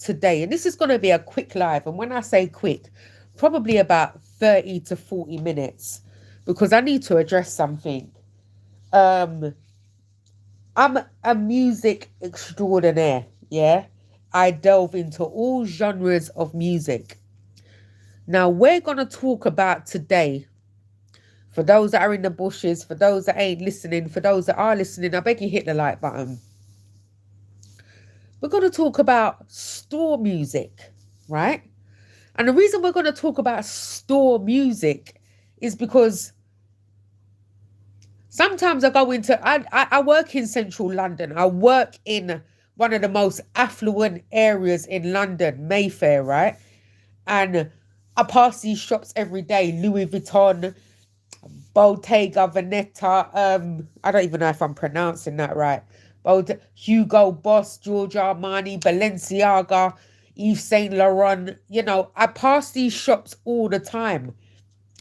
today. And this is going to be a quick live. And when I say quick, probably about 30 to 40 minutes, because I need to address something. I'm a music extraordinaire, yeah? I delve into all genres of music. Now, we're going to talk about today, for those that are in the bushes, for those that ain't listening, for those that are listening, I beg you hit the like button. We're going to talk about store music, right? And the reason we're going to talk about store music is because sometimes I work in central London. I work in one of the most affluent areas in London, Mayfair, right? And I pass these shops every day, Louis Vuitton, Bottega Veneta, I don't even know if I'm pronouncing that right. Hugo Boss, Giorgio Armani, Balenciaga, Yves Saint Laurent. You know, I pass these shops all the time,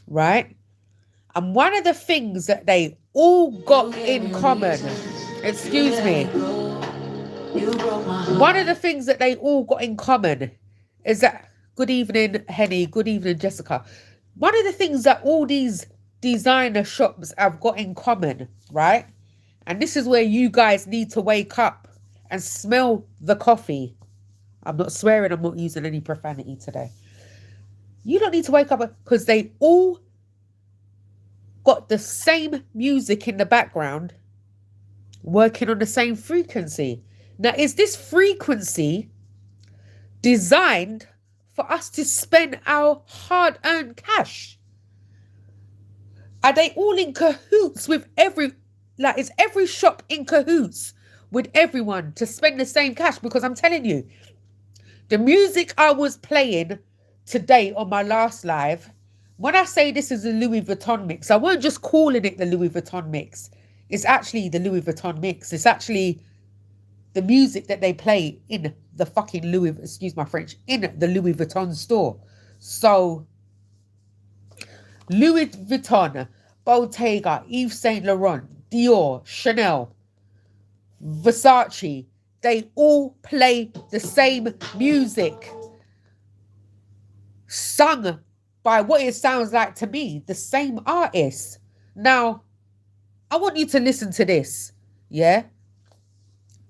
right? And one of the things that they all got in common, excuse me, one of the things that they all got in common is that, good evening, Henny, good evening, Jessica. One of the things that all these designer shops have got in common, right? And this is where you guys need to wake up and smell the coffee. I'm not swearing, I'm not using any profanity today. You don't need to wake up because they all got the same music in the background working on the same frequency. Now, is this frequency designed for us to spend our hard-earned cash? Are they all in cahoots with is every shop in cahoots with everyone to spend the same cash? Because I'm telling you, the music I was playing today on my last live, when I say this is a Louis Vuitton mix, I weren't just calling it the Louis Vuitton mix. It's actually the Louis Vuitton mix. It's actually the music that they play in the fucking excuse my French, in the Louis Vuitton store. So, Louis Vuitton, Bottega, Yves Saint Laurent, Dior, Chanel, Versace, they all play the same music, sung by what it sounds like to me, the same artist. Now, I want you to listen to this, yeah?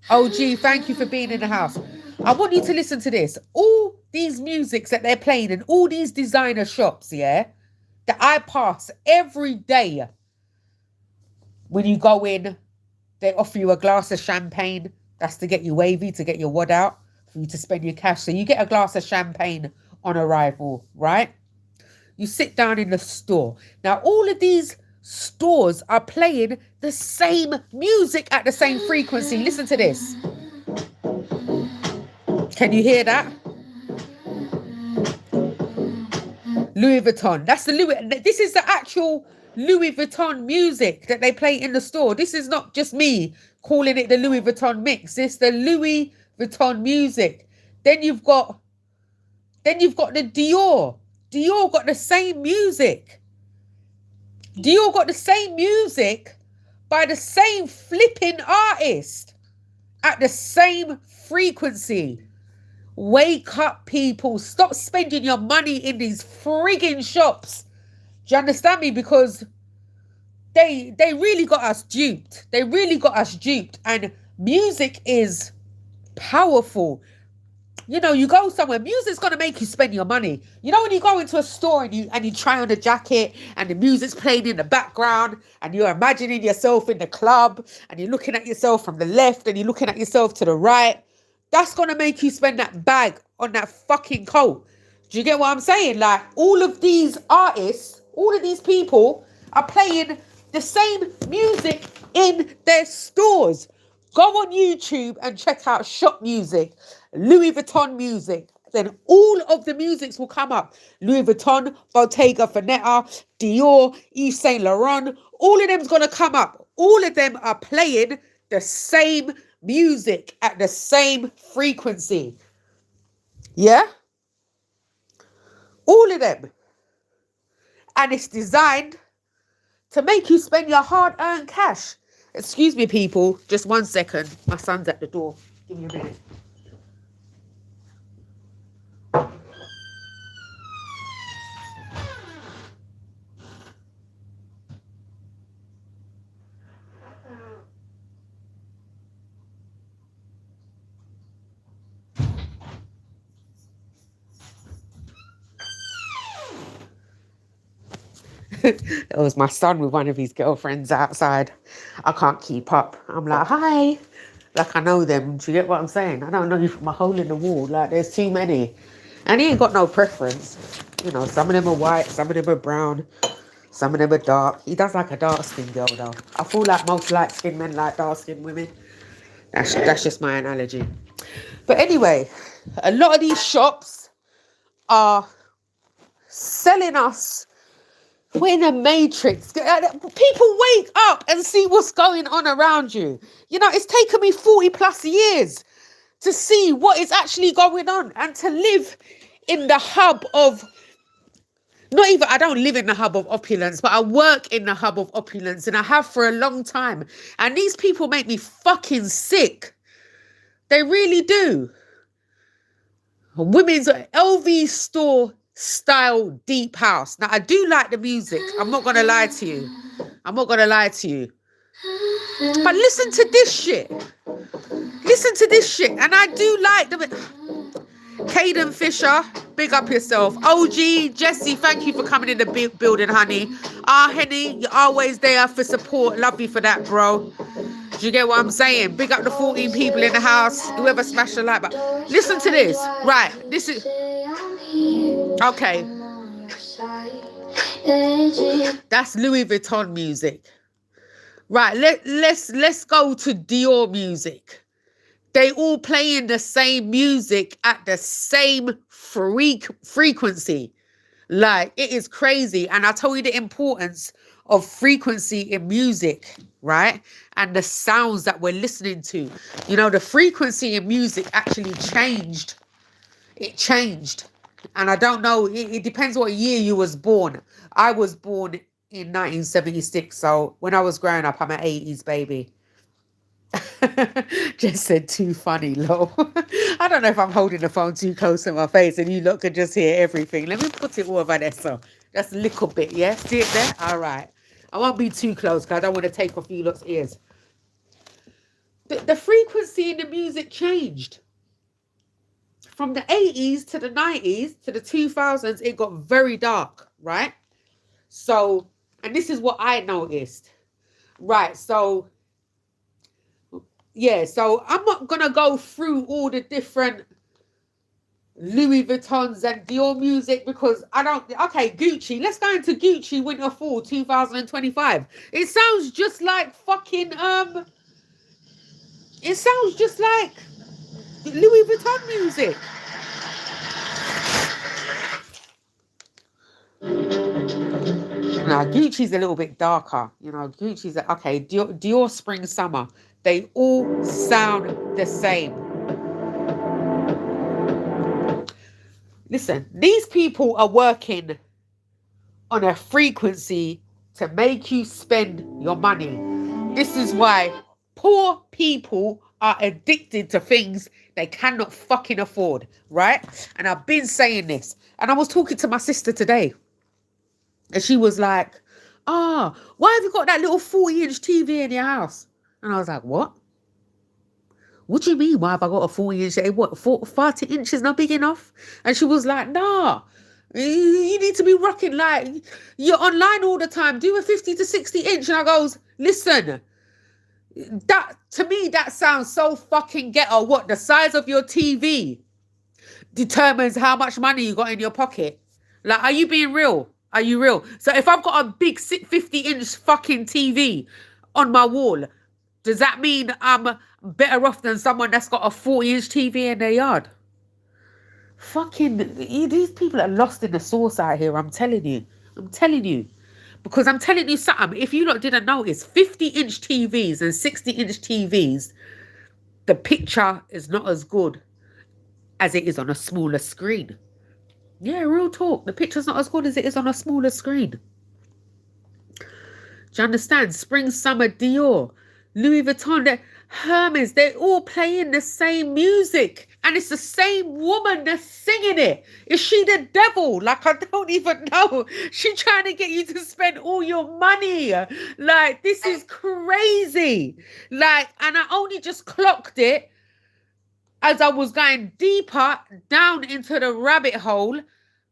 OG, thank you for being in the house. I want you to listen to this. All these musics that they're playing in all these designer shops, yeah, that I pass every day. When you go in, they offer you a glass of champagne. That's to get you wavy, to get your wad out, for you to spend your cash. So you get a glass of champagne on arrival, right? You sit down in the store. Now, all of these stores are playing the same music at the same frequency. Listen to this. Can you hear that? Louis Vuitton. That's the Louis. This is the actual Louis Vuitton music that they play in the store. This is not just me calling it the Louis Vuitton mix. It's the Louis Vuitton music. Then you've got the Dior. Dior got the same music. Dior got the same music by the same flipping artist at the same frequency. Wake up, people. Stop spending your money in these frigging shops. Do you understand me? Because they really got us duped. They really got us duped. And music is powerful. You know, you go somewhere, music's going to make you spend your money. You know, when you go into a store and you try on a jacket and the music's playing in the background and you're imagining yourself in the club and you're looking at yourself from the left and you're looking at yourself to the right, that's going to make you spend that bag on that fucking coat. Do you get what I'm saying? Like, all of these artists, all of these people are playing the same music in their stores. Go on YouTube and check out shop music, Louis Vuitton music. Then all of the musics will come up. Louis Vuitton, Bottega Veneta, Dior, Yves Saint Laurent. All of them's going to come up. All of them are playing the same music at the same frequency. Yeah? All of them. And it's designed to make you spend your hard-earned cash. Excuse me, people. Just 1 second. My son's at the door. Give me a minute. It was my son with one of his girlfriends outside. I can't keep up. I'm like, hi. Like, I know them. Do you get what I'm saying? I don't know you from a hole in the wall. Like, there's too many. And he ain't got no preference. You know, some of them are white, some of them are brown, some of them are dark. He does like a dark-skinned girl, though. I feel like most light-skinned men like dark-skinned women. That's just my analogy. But anyway, a lot of these shops are selling us. We're in a matrix. People wake up and see what's going on around you. You know, it's taken me 40 plus years to see what is actually going on and to live in the hub of, I don't live in the hub of opulence, but I work in the hub of opulence, and I have for a long time. And these people make me fucking sick. They really do. Women's LV store style deep house. Now, I do like the music. I'm not going to lie to you. But listen to this shit. And I do like the... Caden Fisher, big up yourself. OG, Jesse, thank you for coming in the building, honey. Henny, you're always there for support. Love you for that, bro. Do you get what I'm saying? Big up the 14 people in the house. Whoever smashed the light button. Listen to this. Right, this is... Okay. That's Louis Vuitton music. Right, let's go to Dior music. They all playing the same music at the same frequency. Like, it is crazy. And I told you the importance of frequency in music, right? And the sounds that we're listening to. You know, the frequency in music actually changed. It changed. And I don't know, it depends what year you was born. I was born in 1976. So when I was growing up, I'm an 80s baby. Just said too funny, lol. I don't know if I'm holding the phone too close to my face and you lot can just hear everything. Let me put it over there, so just a little bit, yeah? See it there? All right. I won't be too close because I don't want to take off you lot's ears. The frequency in the music changed. From the 80s to the 90s to the 2000s, it got very dark, right? So, and this is what I noticed. Right, so... yeah, so I'm not going to go through all the different Louis Vuittons and Dior music because I don't... Okay, Gucci. Let's go into Gucci Winter Fall 2025. It sounds just like fucking... It sounds just like Louis Vuitton music. Now, Gucci's a little bit darker. You know, Gucci's... okay, Dior Spring Summer. They all sound the same. Listen, these people are working on a frequency to make you spend your money. This is why poor people are addicted to things they cannot fucking afford, right? And I've been saying this. And I was talking to my sister today. And she was like, why have you got that little 40-inch TV in your house? And I was like, what? What do you mean? Why have I got a 40-inch? What, 40 inches not big enough? And she was like, nah, you need to be rocking like, you're online all the time. Do a 50 to 60 inch. And I goes, listen, that to me, that sounds so fucking ghetto. What, the size of your TV determines how much money you got in your pocket? Like, are you being real? Are you real? So if I've got a big 50-inch fucking TV on my wall, does that mean I'm better off than someone that's got a 40-inch TV in their yard? Fucking, these people are lost in the sauce out here, I'm telling you. Because I'm telling you something, if you lot didn't notice, 50-inch TVs and 60-inch TVs, the picture is not as good as it is on a smaller screen. Yeah, real talk. The picture's not as good as it is on a smaller screen. Do you understand? Spring, summer, Dior, Louis Vuitton, Hermes, they're all playing the same music. And it's the same woman that's singing it. Is she the devil? Like, I don't even know. She's trying to get you to spend all your money. Like, this is crazy. Like, and I only just clocked it as I was going deeper down into the rabbit hole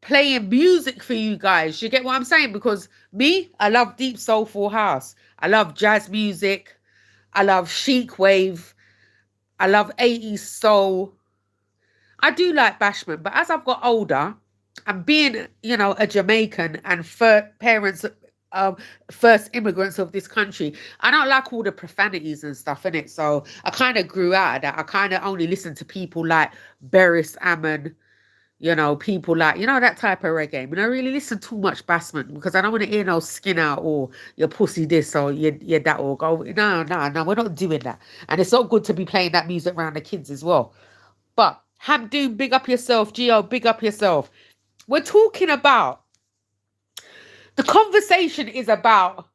playing music for you guys. You get what I'm saying? Because me, I love deep soulful house. I love jazz music. I love chic wave. I love 80s soul. I do like bashment, but as I've got older, and being, a Jamaican and parents, um, first immigrants of this country, I don't like all the profanities and stuff in it. So I kind of grew out of that. I kind of only listen to people like Beres Ammon, people like, that type of reggae. I mean, I really listen too much bassman because I don't want to hear no skin out or your pussy this or your that or go. No, no, no, we're not doing that. And it's not good to be playing that music around the kids as well. But Hamdoon, big up yourself. Gio, big up yourself. We're talking about, the conversation is about,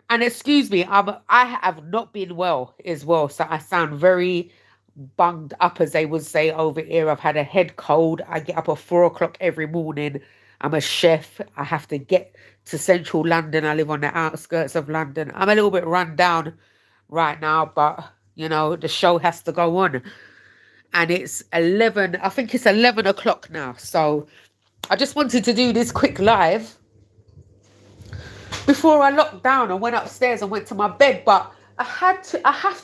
and excuse me, I have not been well as well. So I sound very bunged up, as they would say over here. I've had a head cold. I get up at 4 o'clock every morning. I'm a chef. I have to get to central London. I live on the outskirts of London. I'm a little bit run down right now, but the show has to go on. And it's 11, I think it's 11 o'clock now. So I just wanted to do this quick live before I locked down and went upstairs and went to my bed. But I have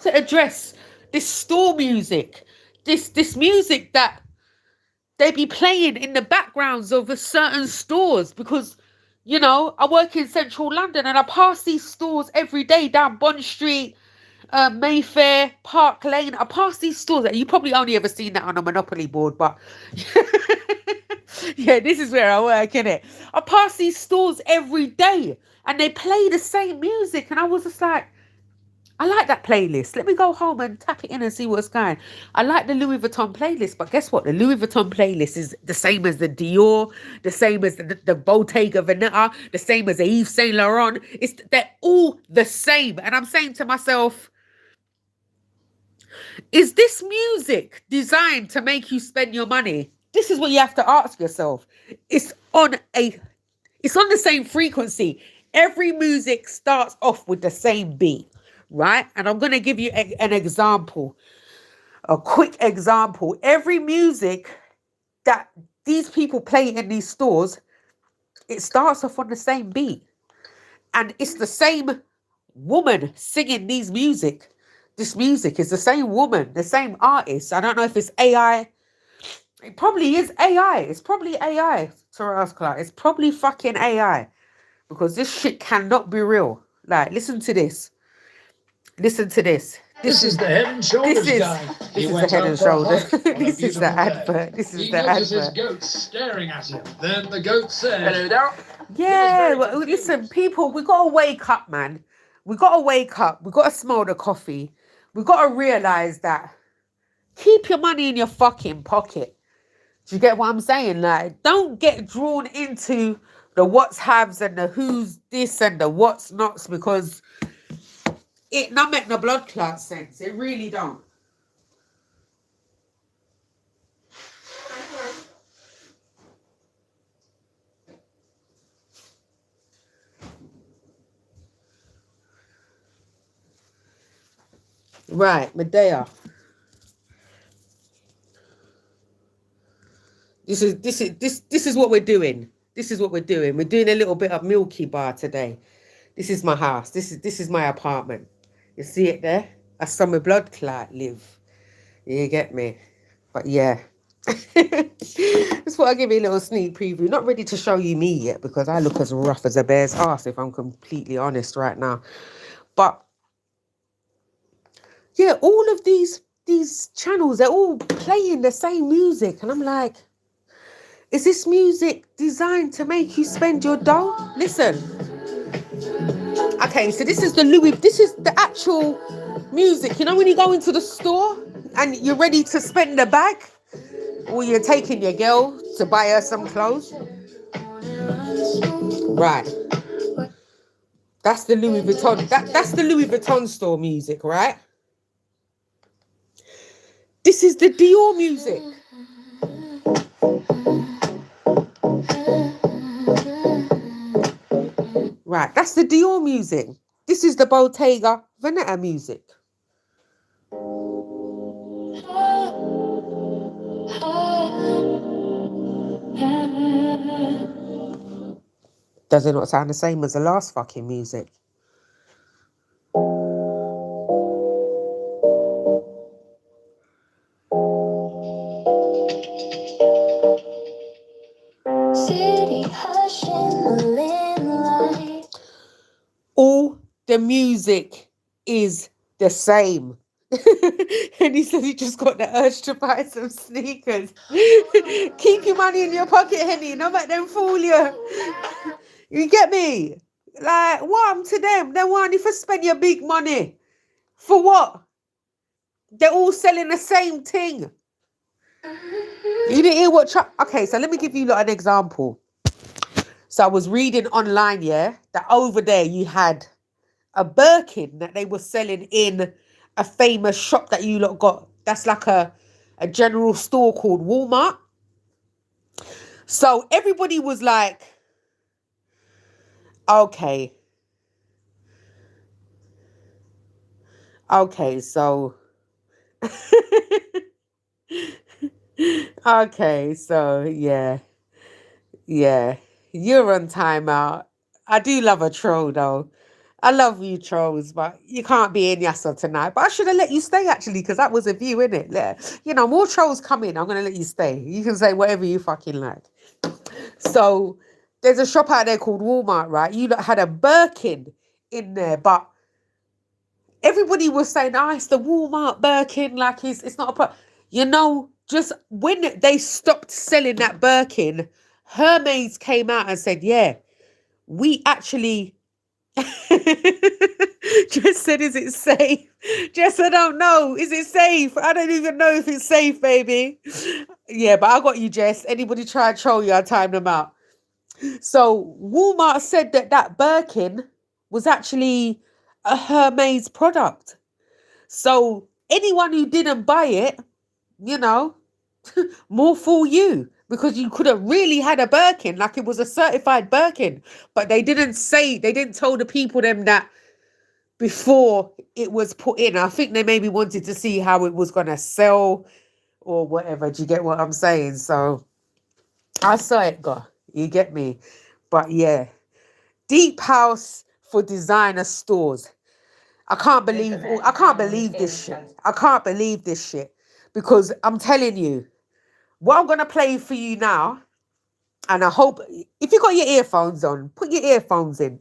to address this store music, this music that they be playing in the backgrounds of certain stores, because I work in central London and I pass these stores every day down Bond Street, Mayfair, Park Lane. I pass these stores, and you probably only ever seen that on a Monopoly board, but yeah, this is where I work, innit? I pass these stores every day and they play the same music, and I was just like, I like that playlist. Let me go home and tap it in and see what's going. I like the Louis Vuitton playlist, but guess what? The Louis Vuitton playlist is the same as the Dior, the same as the Bottega Veneta, the same as the Yves Saint Laurent. They're all the same. And I'm saying to myself, is this music designed to make you spend your money? This is what you have to ask yourself. It's on the same frequency. Every music starts off with the same beat, right? And I'm going to give you an example, a quick example. Every music that these people play in these stores, it starts off on the same beat. And it's the same woman singing this music is the same woman, the same artist. I don't know if it's AI. It probably is AI. It's probably AI, Taras Clark. It's probably fucking AI. Because this shit cannot be real. Like, listen to this. Listen to this. This is the Head and Shoulders guy. This is the Head and Shoulders. This is the advert. This is the advert. He notices goats staring at him. Then the goat says, "Hello there." Yeah, well, listen, people, we got to wake up, man. We got to wake up. We got to smell the coffee. We got to realize that keep your money in your fucking pocket. Do you get what I'm saying? Like, don't get drawn into the what's haves and the who's this and the what's nots, because it not make no blood clot sense. It really don't. Right, Medea. This is what we're doing. This is what we're doing. We're doing a little bit of Milky Bar today. This is my house. This is my apartment. You see it there? That's somewhere blood clot live. You get me? But yeah. That's what I give you a little sneak preview. Not ready to show you me yet, because I look as rough as a bear's ass, if I'm completely honest right now. But yeah, all of these channels, they're all playing the same music, and I'm like, is this music designed to make you spend your dough? Listen. Okay, so this is the actual music. You know when you go into the store and you're ready to spend the bag? Or you're taking your girl to buy her some clothes? Right. That's the Louis Vuitton. That's the Louis Vuitton store music, right? This is the Dior music. Right, that's the Dior music. This is the Bottega Veneta music. Does it not sound the same as the last fucking music? City hush in the limelight. All the music is the same. And he said he just got the urge to buy some sneakers. Keep your money in your pocket, Henny. Don't let them fool you. You get me? Like, what to them? They want you to spend your big money. For what? They're all selling the same thing. You didn't hear what... Okay, so let me give you like, an example. So I was reading online, yeah, that over there you had a Birkin that they were selling in a famous shop that you lot got. That's like a general store called Walmart. So everybody was like, okay, so okay, so yeah, you're on timeout. I do love a troll though. I love you trolls, but you can't be in Yasser tonight. But I should have let you stay actually, because that was a view, innit? Yeah. You know, more trolls come in. I'm gonna let you stay. You can say whatever you fucking like. So there's a shop out there called Walmart, right? You lot had a Birkin in there, but everybody was saying, it's the Walmart Birkin, like it's not a problem. You know, just when they stopped selling that Birkin, Hermes came out and said, yeah, we actually Jess said, is it safe? Jess, I don't know. Is it safe? I don't even know if it's safe, baby. Yeah, but I got you, Jess. Anybody try to troll you, I timed them out. So Walmart said that Birkin was actually a Hermes product. So anyone who didn't buy it, you know, more fool you, because you could have really had a Birkin, like it was a certified Birkin. But they didn't tell the people them that before it was put in. I think they maybe wanted to see how it was going to sell or whatever. Do you get what I'm saying? So I saw it go. You get me? But yeah, deep house for designer stores. I can't believe this shit. I can't believe this shit, because I'm telling you, what I'm going to play for you now, and I hope if you got your earphones on, put your earphones in,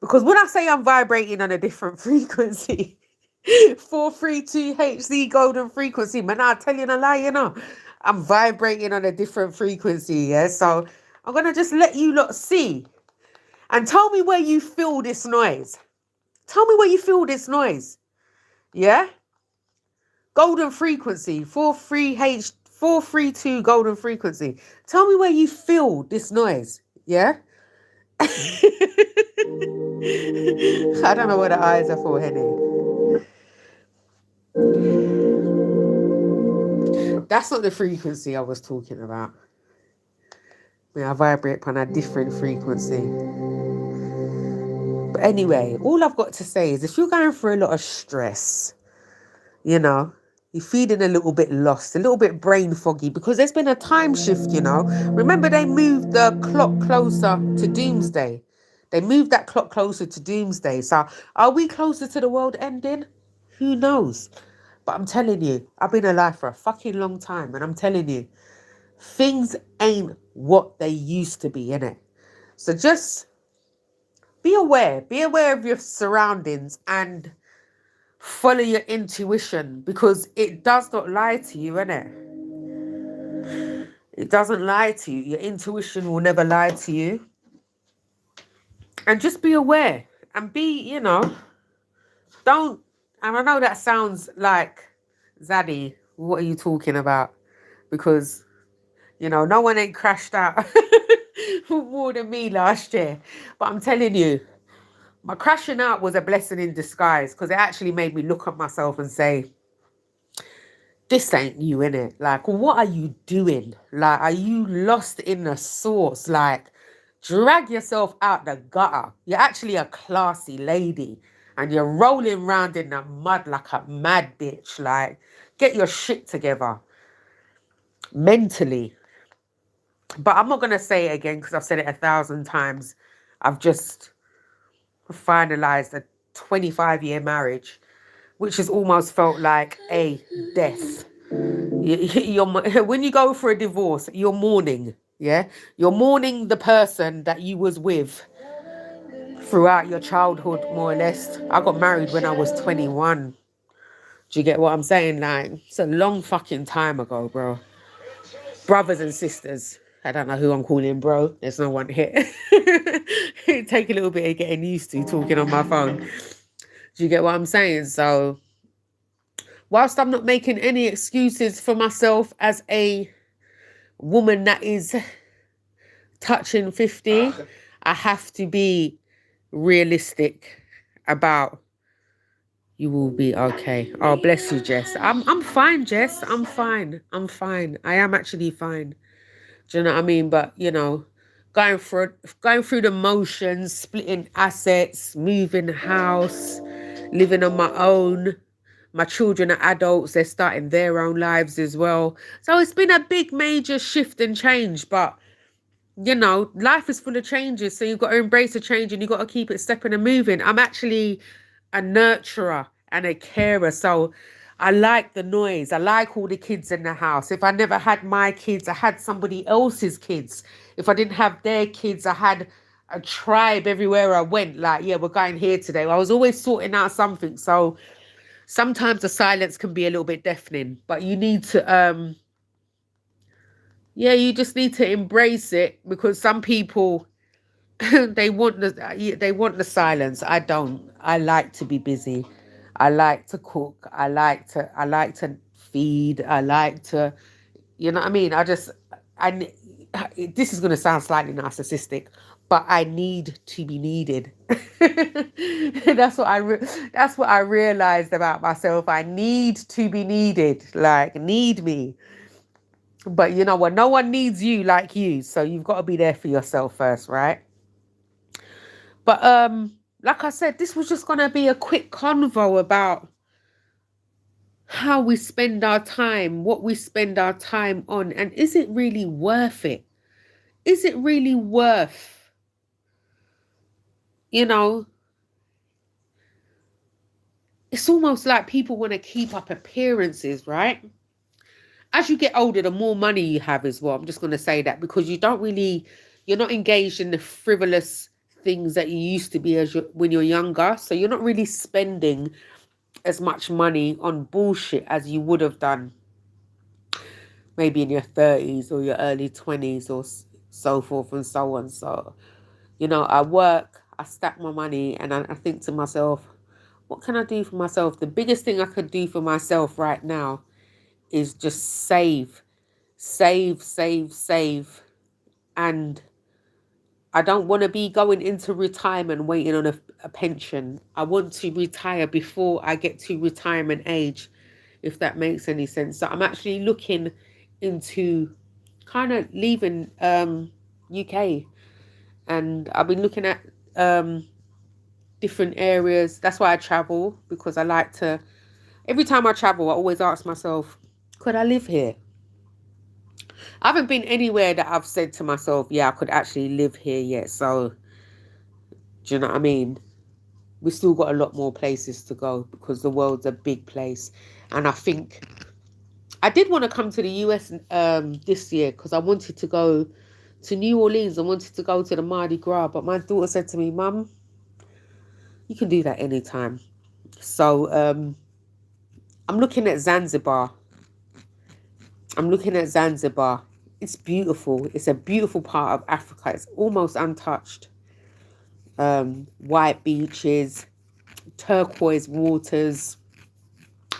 because when I say I'm vibrating on a different frequency, 432 HZ golden frequency, man, I tell you a lie, you know, I'm vibrating on a different frequency, yeah? So I'm going to just let you lot see, and tell me where you feel this noise. Tell me where you feel this noise, yeah? Golden frequency, 432 golden frequency. Tell me where you feel this noise, yeah? I don't know where the eyes are for, Henny. That's not the frequency I was talking about. I vibrate upon a different frequency. But anyway, all I've got to say is if you're going through a lot of stress, you know, you're feeling a little bit lost, a little bit brain foggy, because there's been a time shift, you know. Remember, they moved the clock closer to doomsday. They moved that clock closer to doomsday. So are we closer to the world ending? Who knows? But I'm telling you, I've been alive for a fucking long time, and I'm telling you, things ain't what they used to be, innit? So just be aware of your surroundings and follow your intuition, because it does not lie to you, innit? It doesn't lie to you. Your intuition will never lie to you. And just be aware and be, you know, don't, and I know that sounds like, Zaddy, what are you talking about? Because, you know, no one ain't crashed out more than me last year. But I'm telling you, my crashing out was a blessing in disguise, because it actually made me look at myself and say, this ain't you, innit? Like, what are you doing? Like, are you lost in the sauce? Like, drag yourself out the gutter. You're actually a classy lady, and you're rolling around in the mud like a mad bitch. Like, get your shit together mentally. But I'm not going to say it again, because I've said it 1,000 times. I've just finalized a 25-year marriage, which has almost felt like a death. When you go for a divorce, you're mourning. Yeah, you're mourning the person that you was with throughout your childhood, more or less. I got married when I was 21. Do you get what I'm saying? Like, it's a long fucking time ago, bro. Brothers and sisters. I don't know who I'm calling bro. There's no one here. It take a little bit of getting used to talking on my phone. Do you get what I'm saying? So, whilst I'm not making any excuses for myself as a woman that is touching 50, I have to be realistic about you will be okay. Oh, bless you, Jess. I'm fine, Jess. I'm fine. I'm fine. I am actually fine. Do you know what I mean? But you know, going through the motions, splitting assets, moving house, living on my own. My children are adults, they're starting their own lives as well. So it's been a big major shift and change, but you know, life is full of changes. So you've got to embrace the change and you've got to keep it stepping and moving. I'm actually a nurturer and a carer. So I like the noise. I like all the kids in the house. If I never had my kids, I had somebody else's kids. If I didn't have their kids, I had a tribe everywhere I went. Like, yeah, we're going here today. I was always sorting out something. So sometimes the silence can be a little bit deafening, but you need to, yeah, you just need to embrace it, because some people, they want the silence. I don't. I like to be busy. I like to cook. I like to feed. I like to, you know what I mean? This is going to sound slightly narcissistic, but I need to be needed. That's what I realized about myself. I need to be needed. Like, need me. But you know what? No one needs you like you. So you've got to be there for yourself first, right? But like I said, this was just gonna be a quick convo about how we spend our time, what we spend our time on, and is it really worth it? Is it really worth, you know? It's almost like people want to keep up appearances, right? As you get older, the more money you have as well. I'm just going to say that, because you're not engaged in the frivolous things that you used to be when you're younger. So you're not really spending as much money on bullshit as you would have done maybe in your 30s or your early 20s or so forth and so on. So, you know, I work, I stack my money, and I think to myself, what can I do for myself? The biggest thing I could do for myself right now is just save. And I don't want to be going into retirement waiting on a pension. I want to retire before I get to retirement age, if that makes any sense. So I'm actually looking into kind of leaving UK, and I've been looking at different areas. That's why I travel, because I like to, every time I travel, I always ask myself, could I live here? I haven't been anywhere that I've said to myself, yeah, I could actually live here yet. So, do you know what I mean? We still got a lot more places to go, because the world's a big place. And I think I did want to come to the US this year, because I wanted to go to New Orleans. I wanted to go to the Mardi Gras. But my daughter said to me, Mum, you can do that anytime. So I'm looking at Zanzibar. It's beautiful. It's a beautiful part of Africa. It's almost untouched. White beaches, turquoise waters,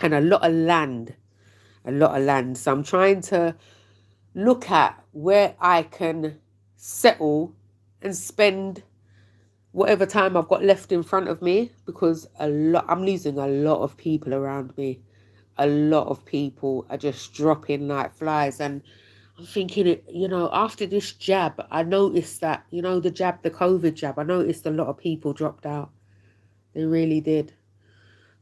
and a lot of land. So I'm trying to look at where I can settle and spend whatever time I've got left in front of me, because I'm losing a lot of people around me. A lot of people are just dropping like flies, and I'm thinking, you know, after this jab, I noticed that, you know, the COVID jab, I noticed a lot of people dropped out. They really did.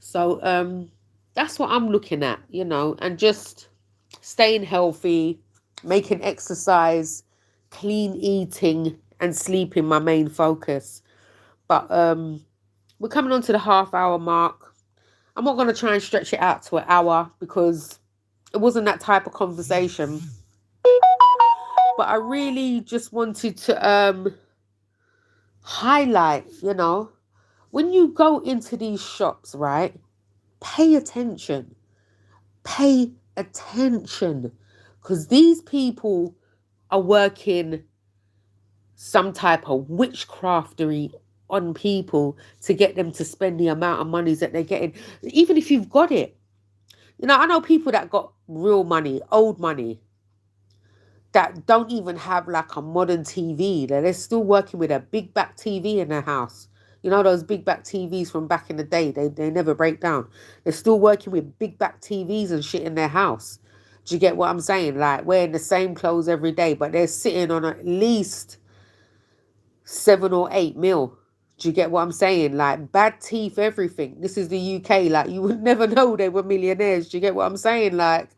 So that's what I'm looking at, you know, and just staying healthy, making exercise, clean eating, and sleeping my main focus. But we're coming on to the half-hour mark. I'm not going to try and stretch it out to an hour because it wasn't that type of conversation. But I really just wanted to highlight, you know, when you go into these shops, right, pay attention. Pay attention. Because these people are working some type of witchcraftery on people to get them to spend the amount of money that they're getting. Even if you've got it. You know, I know people that got real money, old money, that don't even have like a modern TV. They're still working with a big back TV in their house. You know, those big back TVs from back in the day, they never break down. They're still working with big back TVs and shit in their house. Do you get what I'm saying? Like wearing the same clothes every day, but they're sitting on at least 7 or 8 mil. Do you get what I'm saying? Like bad teeth, everything. This is the UK. Like you would never know they were millionaires. Do you get what I'm saying? Like,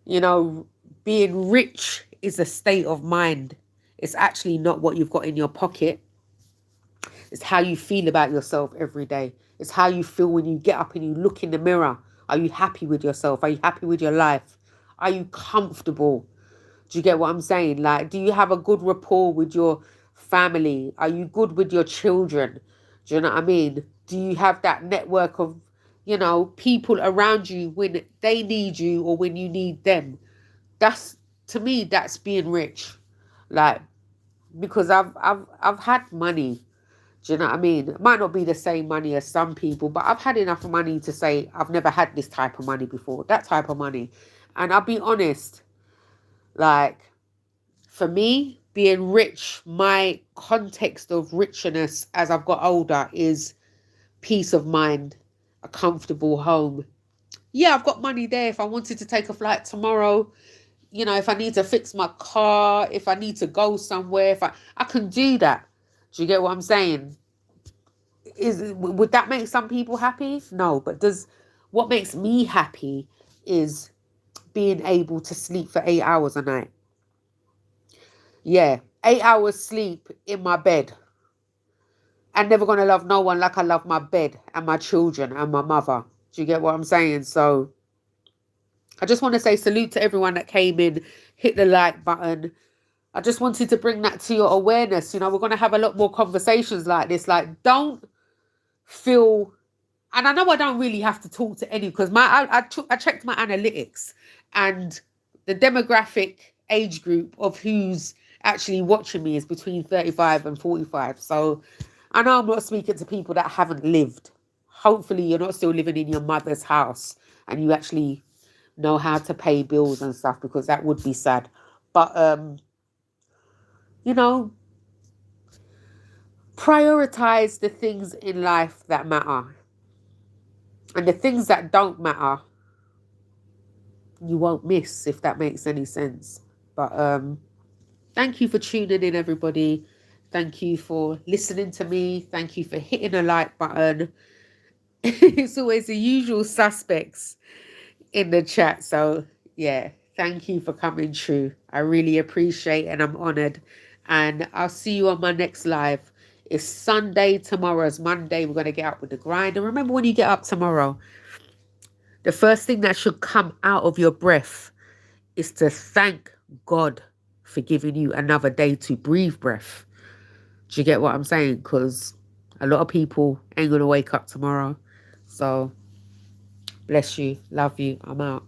you know, being rich is a state of mind. It's actually not what you've got in your pocket. It's how you feel about yourself every day. It's how you feel when you get up and you look in the mirror. Are you happy with yourself? Are you happy with your life? Are you comfortable? Do you get what I'm saying? Like, do you have a good rapport with your family? Are you good with your children? Do you know what I mean? Do you have that network of, you know, people around you when they need you or when you need them? That's, to me, that's being rich. Like, because I've had money. Do you know what I mean? It might not be the same money as some people, but I've had enough money to say I've never had this type of money before, that type of money. And I'll be honest, like, for me, being rich, my context of richness as I've got older is peace of mind, a comfortable home. Yeah, I've got money there. If I wanted to take a flight tomorrow, you know, if I need to fix my car, if I need to go somewhere, if I can do that. Do you get what I'm saying? Would that make some people happy? No, but what makes me happy is being able to sleep for 8 hours a night. Yeah, 8 hours sleep in my bed. I'm never going to love no one like I love my bed and my children and my mother. Do you get what I'm saying? So I just want to say salute to everyone that came in, hit the like button. I just wanted to bring that to your awareness. You know, we're going to have a lot more conversations like this. Like, don't feel, and I know I don't really have to talk to any, because I checked my analytics and the demographic age group of who's actually watching me is between 35 and 45. So I know I'm not speaking to people that haven't lived. Hopefully you're not still living in your mother's house and you actually know how to pay bills and stuff, because that would be sad. But you know, prioritize the things in life that matter. And the things that don't matter, you won't miss, if that makes any sense. But thank you for tuning in, everybody. Thank you for listening to me. Thank you for hitting a like button. It's always the usual suspects in the chat. So yeah, thank you for coming through. I really appreciate and I'm honored. And I'll see you on my next live. It's Sunday. Tomorrow's Monday. We're going to get up with the grind. And remember, when you get up tomorrow, the first thing that should come out of your breath is to thank God for giving you another day to breathe breath. Do you get what I'm saying? Because a lot of people ain't going to wake up tomorrow. So bless you. Love you. I'm out.